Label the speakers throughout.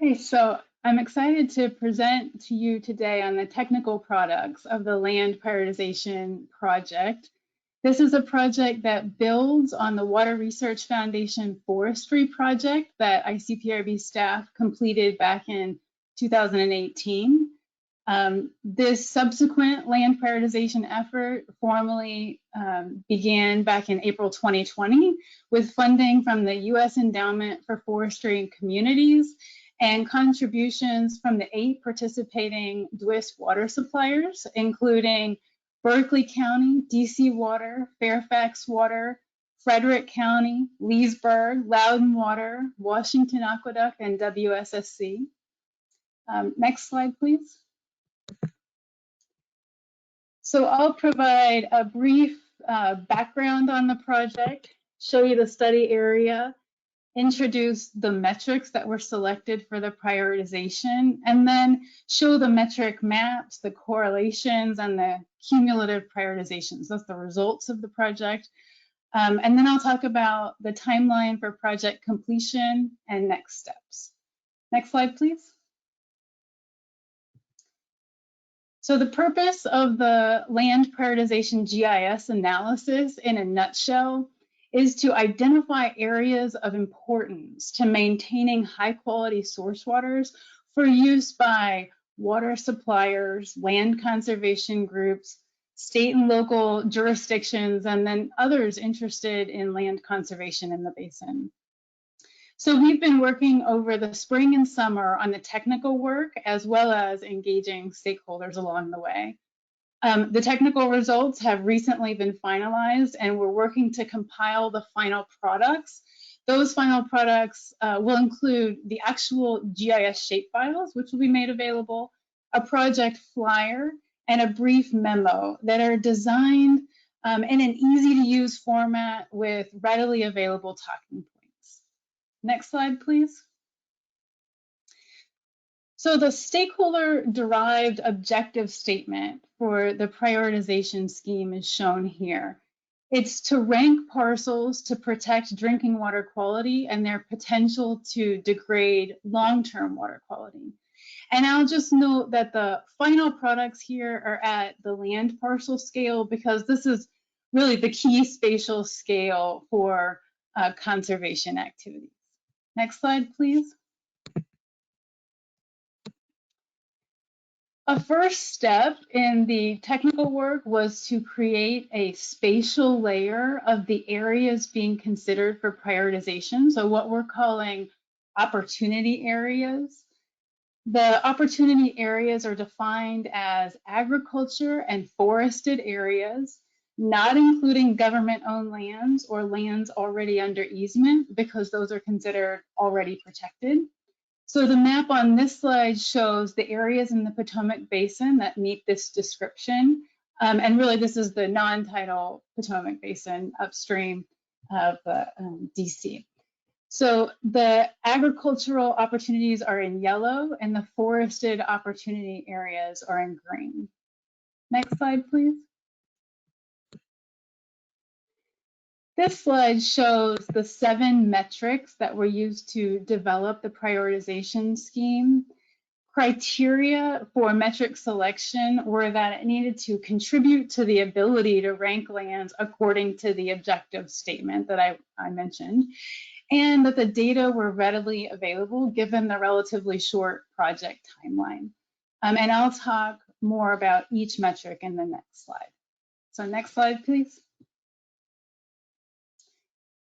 Speaker 1: Hey, so I'm excited to present to you today on the technical products of the Land Prioritization Project. This is a project that builds on the Water Research Foundation Forestry project that ICPRB staff completed back in 2018. This subsequent land prioritization effort formally began back in April 2020 with funding from the U.S. Endowment for Forestry and Communities and contributions from the 8 participating DWIS water suppliers, including Berkeley County, DC Water, Fairfax Water, Frederick County, Leesburg, Loudoun Water, Washington Aqueduct, and WSSC. Next slide, please. So I'll provide a brief background on the project, show you the study area, introduce the metrics that were selected for the prioritization, and then show the metric maps, the correlations, and the cumulative prioritizations. That's the results of the project. And then I'll talk about the timeline for project completion and next steps. Next slide, please. So the purpose of the land prioritization GIS analysis in a nutshell is to identify areas of importance to maintaining high quality source waters for use by water suppliers, land conservation groups, state and local jurisdictions, and then others interested in land conservation in the basin. So we've been working over the spring and summer on the technical work as well as engaging stakeholders along the way. The technical results have recently been finalized and we're working to compile the final products. Those final products will include the actual GIS shapefiles, which will be made available, a project flyer, and a brief memo that are designed in an easy to use format with readily available talking points. Next slide, please. So the stakeholder-derived objective statement for the prioritization scheme is shown here. It's to rank parcels to protect drinking water quality and their potential to degrade long-term water quality. And I'll just note that the final products here are at the land parcel scale because this is really the key spatial scale for conservation activities. Next slide, please. A first step in the technical work was to create a spatial layer of the areas being considered for prioritization, so what we're calling opportunity areas. The opportunity areas are defined as agriculture and forested areas, not including government-owned lands or lands already under easement, because those are considered already protected. So the map on this slide shows the areas in the Potomac Basin that meet this description. And really, this is the non-tidal Potomac Basin upstream of DC. So the agricultural opportunities are in yellow and the forested opportunity areas are in green. Next slide, please. This slide shows the 7 metrics that were used to develop the prioritization scheme. Criteria for metric selection were that it needed to contribute to the ability to rank lands according to the objective statement that I mentioned, and that the data were readily available given the relatively short project timeline. And I'll talk more about each metric in the next slide. So next slide, please.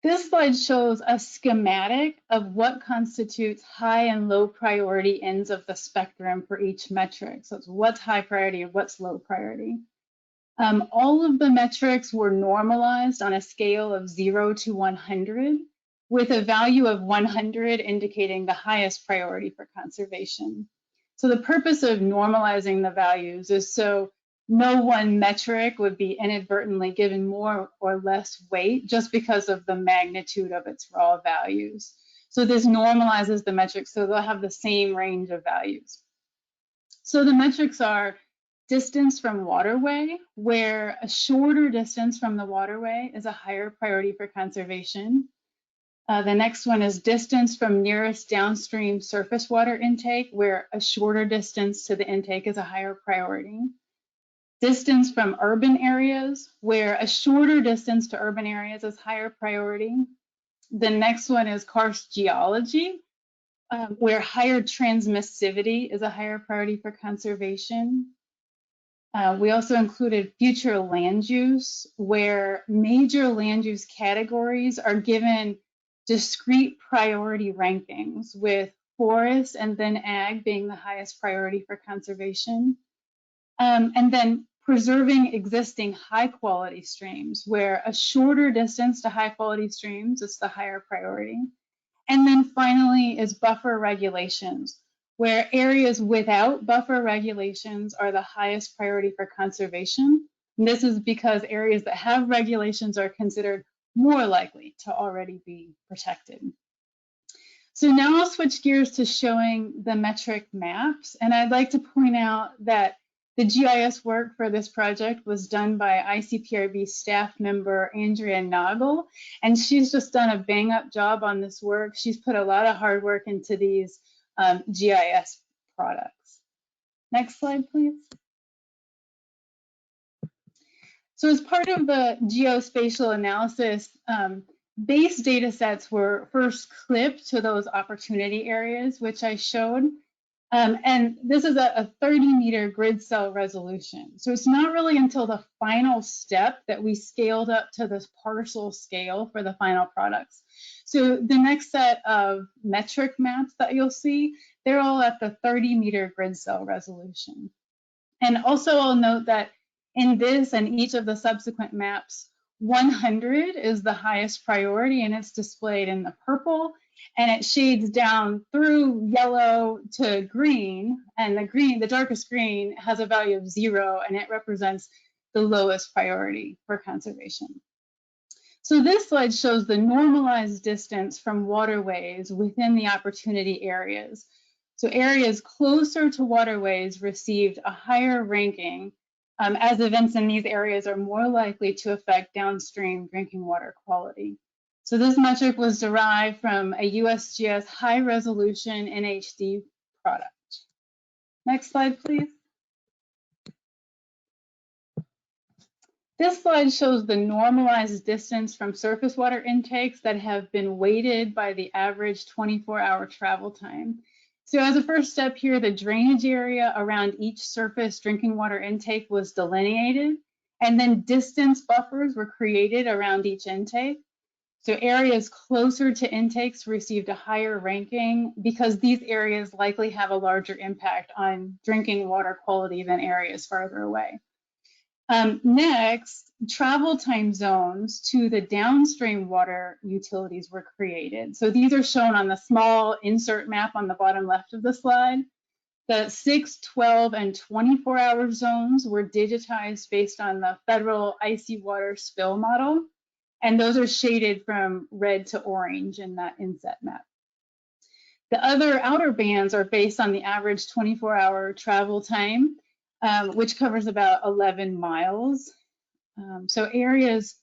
Speaker 1: This slide shows a schematic of what constitutes high and low priority ends of the spectrum for each metric. So it's what's high priority and what's low priority. All of the metrics were normalized on a scale of 0 to 100, with a value of 100 indicating the highest priority for conservation. So the purpose of normalizing the values is so no one metric would be inadvertently given more or less weight just because of the magnitude of its raw values. So this normalizes the metrics so they'll have the same range of values. So the metrics are distance from waterway, where a shorter distance from the waterway is a higher priority for conservation. The next one is distance from nearest downstream surface water intake, where a shorter distance to the intake is a higher priority. Distance from urban areas, where a shorter distance to urban areas is higher priority. The next one is karst geology, where higher transmissivity is a higher priority for conservation. We also included future land use, where major land use categories are given discrete priority rankings, with forest and then ag being the highest priority for conservation. And then preserving existing high quality streams, where a shorter distance to high quality streams is the higher priority. And then finally is buffer regulations, where areas without buffer regulations are the highest priority for conservation. And this is because areas that have regulations are considered more likely to already be protected. So now I'll switch gears to showing the metric maps. And I'd like to point out that the GIS work for this project was done by ICPRB staff member Andrea Nagel, and she's just done a bang-up job on this work. She's put a lot of hard work into these GIS products. Next slide, please. So as part of the geospatial analysis, base data sets were first clipped to those opportunity areas, which I showed. And this is a 30-meter grid cell resolution. So it's not really until the final step that we scaled up to this parcel scale for the final products. So the next set of metric maps that you'll see, they're all at the 30-meter grid cell resolution. And also I'll note that in this and each of the subsequent maps, 100 is the highest priority, and it's displayed in the purple, and it shades down through yellow to green, and the darkest green has a value of 0, and it represents the lowest priority for conservation. So this slide shows the normalized distance from waterways within the opportunity areas. So areas closer to waterways received a higher ranking, as events in these areas are more likely to affect downstream drinking water quality. So this metric was derived from a USGS high resolution NHD product. Next slide, please. This slide shows the normalized distance from surface water intakes that have been weighted by the average 24-hour travel time. So as a first step here, the drainage area around each surface drinking water intake was delineated, and then distance buffers were created around each intake. So areas closer to intakes received a higher ranking because these areas likely have a larger impact on drinking water quality than areas farther away. Next, travel time zones to the downstream water utilities were created. So these are shown on the small insert map on the bottom left of the slide. The 6, 12, and 24-hour zones were digitized based on the federal icy water spill model, and those are shaded from red to orange in that inset map. The other outer bands are based on the average 24-hour travel time, which covers about 11 miles. So areas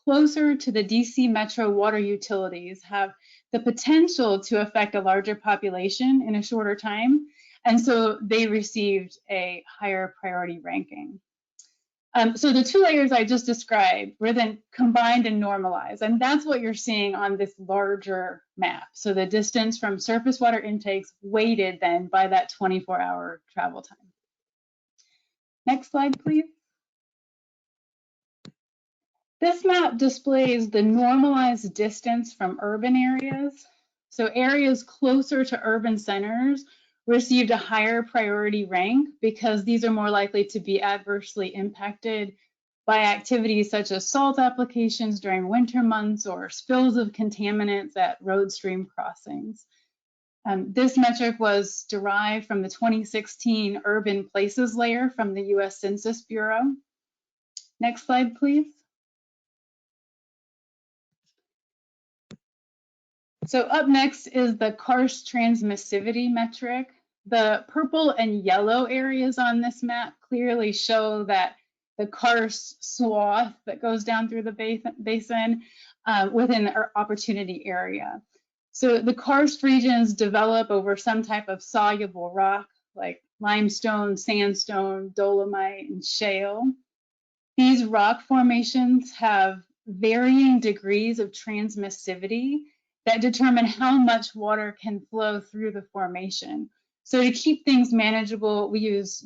Speaker 1: closer to the DC metro water utilities have the potential to affect a larger population in a shorter time, and so they received a higher priority ranking. So the two layers I just described were then combined and normalized, and that's what you're seeing on this larger map. So the distance from surface water intakes weighted then by that 24-hour travel time. Next slide, please. This map displays the normalized distance from urban areas. So areas closer to urban centers received a higher priority rank because these are more likely to be adversely impacted by activities such as salt applications during winter months or spills of contaminants at road stream crossings. This metric was derived from the 2016 Urban Places layer from the US Census Bureau. Next slide, please. So up next is the Karst Transmissivity metric. The purple and yellow areas on this map clearly show that the karst swath that goes down through the basin within the opportunity area. So the karst regions develop over some type of soluble rock like limestone, sandstone, dolomite, and shale. These rock formations have varying degrees of transmissivity that determine how much water can flow through the formation. So to keep things manageable, we use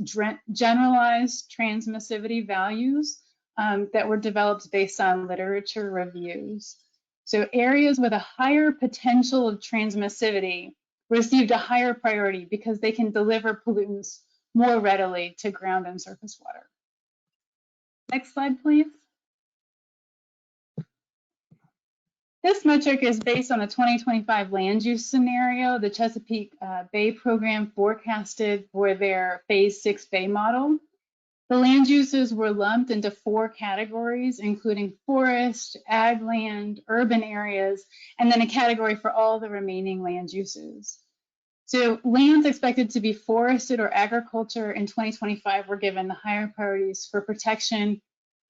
Speaker 1: generalized transmissivity values that were developed based on literature reviews. So areas with a higher potential of transmissivity received a higher priority because they can deliver pollutants more readily to ground and surface water. Next slide, please. This metric is based on the 2025 land use scenario the Chesapeake Bay program forecasted for their Phase 6 Bay model. The land uses were lumped into 4 categories, including forest, ag land, urban areas, and then a category for all the remaining land uses. So lands expected to be forested or agriculture in 2025 were given the higher priorities for protection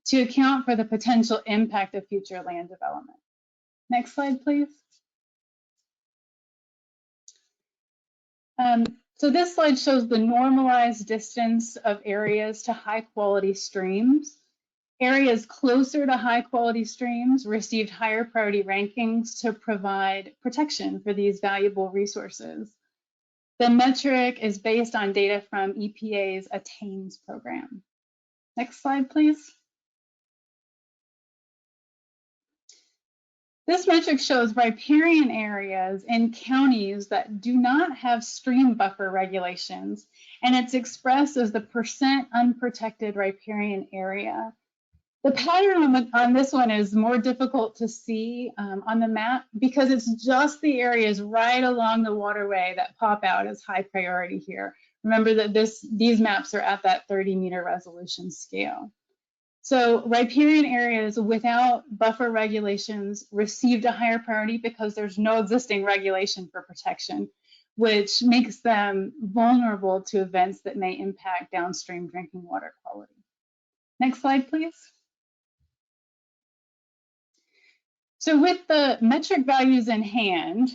Speaker 1: to account for the potential impact of future land development. Next slide, please. So this slide shows the normalized distance of areas to high quality streams. Areas closer to high quality streams received higher priority rankings to provide protection for these valuable resources. The metric is based on data from EPA's ATTAINS program. Next slide, please. This metric shows riparian areas in counties that do not have stream buffer regulations, and it's expressed as the % unprotected riparian area. The pattern on this one is more difficult to see on the map because it's just the areas right along the waterway that pop out as high priority here. Remember that these maps are at that 30-meter resolution scale. So riparian areas without buffer regulations received a higher priority because there's no existing regulation for protection, which makes them vulnerable to events that may impact downstream drinking water quality. Next slide, please. So with the metric values in hand,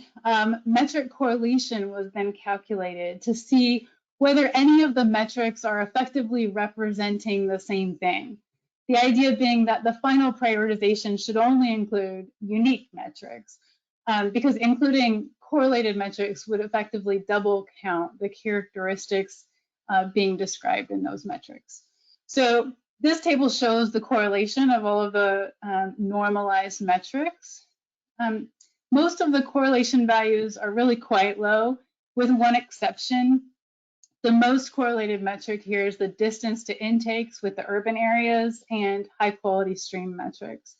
Speaker 1: metric correlation was then calculated to see whether any of the metrics are effectively representing the same thing. The idea being that the final prioritization should only include unique metrics, because including correlated metrics would effectively double count the characteristics being described in those metrics. So this table shows the correlation of all of the normalized metrics. Most of the correlation values are really quite low, with one exception. The most correlated metric here is the distance to intakes with the urban areas and high quality stream metrics.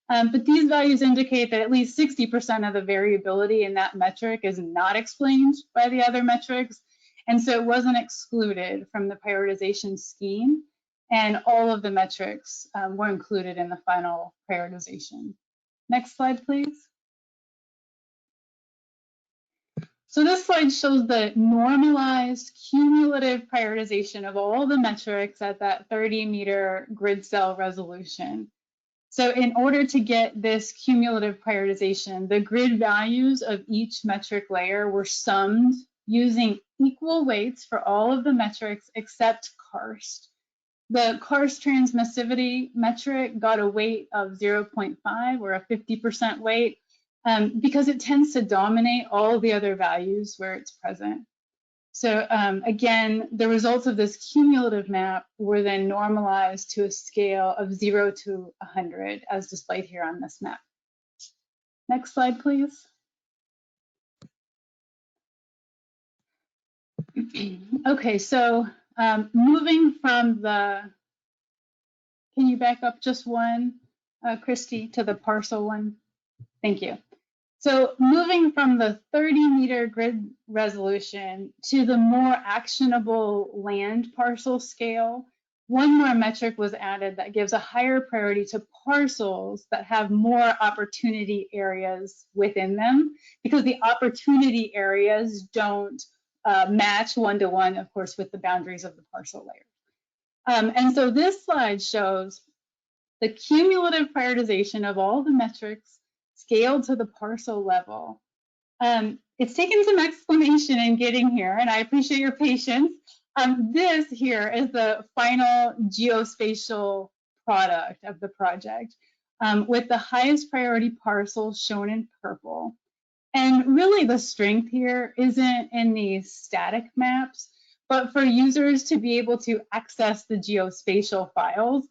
Speaker 1: But these values indicate that at least 60% of the variability in that metric is not explained by the other metrics. And so it wasn't excluded from the prioritization scheme. And all of the metrics were included in the final prioritization. Next slide, please. So this slide shows the normalized cumulative prioritization of all the metrics at that 30-meter grid cell resolution. So in order to get this cumulative prioritization, the grid values of each metric layer were summed using equal weights for all of the metrics except karst. The Karst Transmissivity metric got a weight of 0.5 or a 50% weight because it tends to dominate all the other values where it's present. So again, the results of this cumulative map were then normalized to a scale of 0 to 100 as displayed here on this map. Next slide, please. Okay, so moving from the, can you back up just one, Christy, to the parcel one? Thank you. So moving from the 30-meter grid resolution to the more actionable land parcel scale, one more metric was added that gives a higher priority to parcels that have more opportunity areas within them, because the opportunity areas don't match one-to-one, of course, with the boundaries of the parcel layer. And so this slide shows the cumulative prioritization of all the metrics scaled to the parcel level. It's taken some explanation in getting here, and I appreciate your patience. This here is the final geospatial product of the project, with the highest priority parcels shown in purple. And really the strength here isn't in these static maps, but for users to be able to access the geospatial files,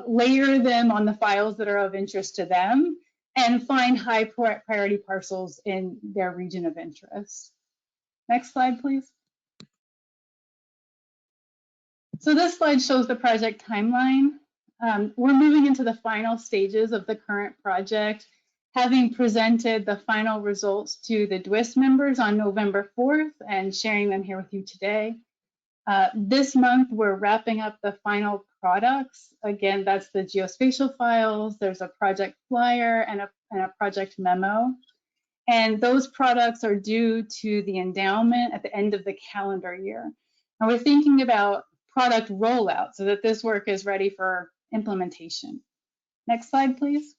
Speaker 1: layer them on the files that are of interest to them, and find high priority parcels in their region of interest. Next slide, please. So this slide shows the project timeline. We're moving into the final stages of the current project, having presented the final results to the DWIS members on November 4th and sharing them here with you today. This month, we're wrapping up the final products. Again, that's the geospatial files. There's a project flyer and a project memo. And those products are due to the endowment at the end of the calendar year. And we're thinking about product rollout so that this work is ready for implementation. Next slide, please.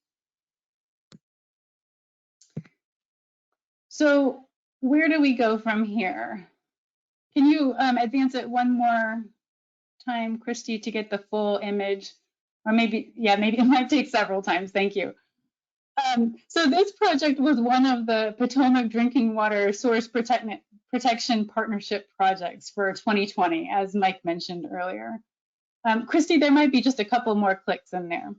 Speaker 1: So where do we go from here? Can you advance it one more time, Christy, to get the full image? Or maybe, yeah, maybe it might take several times. Thank you. So this project was one of the Potomac Drinking Water Source Protection Partnership projects for 2020, as Mike mentioned earlier. Christy, there might be just a couple more clicks in there.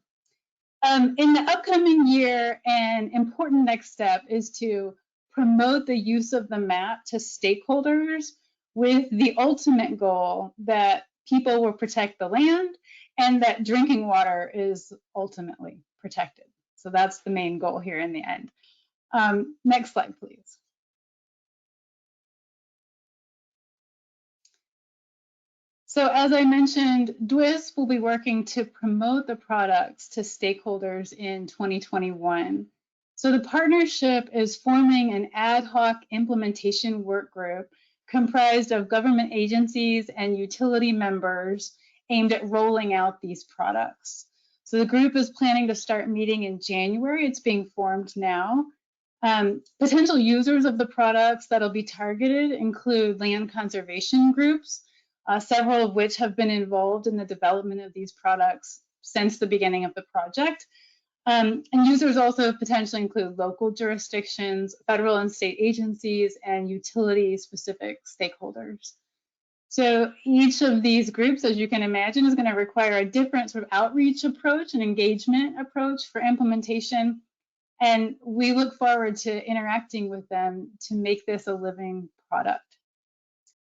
Speaker 1: In the upcoming year, an important next step is to promote the use of the map to stakeholders with the ultimate goal that people will protect the land and that drinking water is ultimately protected. So that's the main goal here in the end. Next slide, please. So as I mentioned, DWIS will be working to promote the products to stakeholders in 2021. So the partnership is forming an ad hoc implementation work group comprised of government agencies and utility members aimed at rolling out these products. So the group is planning to start meeting in January. It's being formed now. Potential users of the products that'll be targeted include land conservation groups, several of which have been involved in the development of these products since the beginning of the project. And users also potentially include local jurisdictions, federal and state agencies, and utility-specific stakeholders. So each of these groups, as you can imagine, is going to require a different sort of outreach approach and engagement approach for implementation. And we look forward to interacting with them to make this a living product.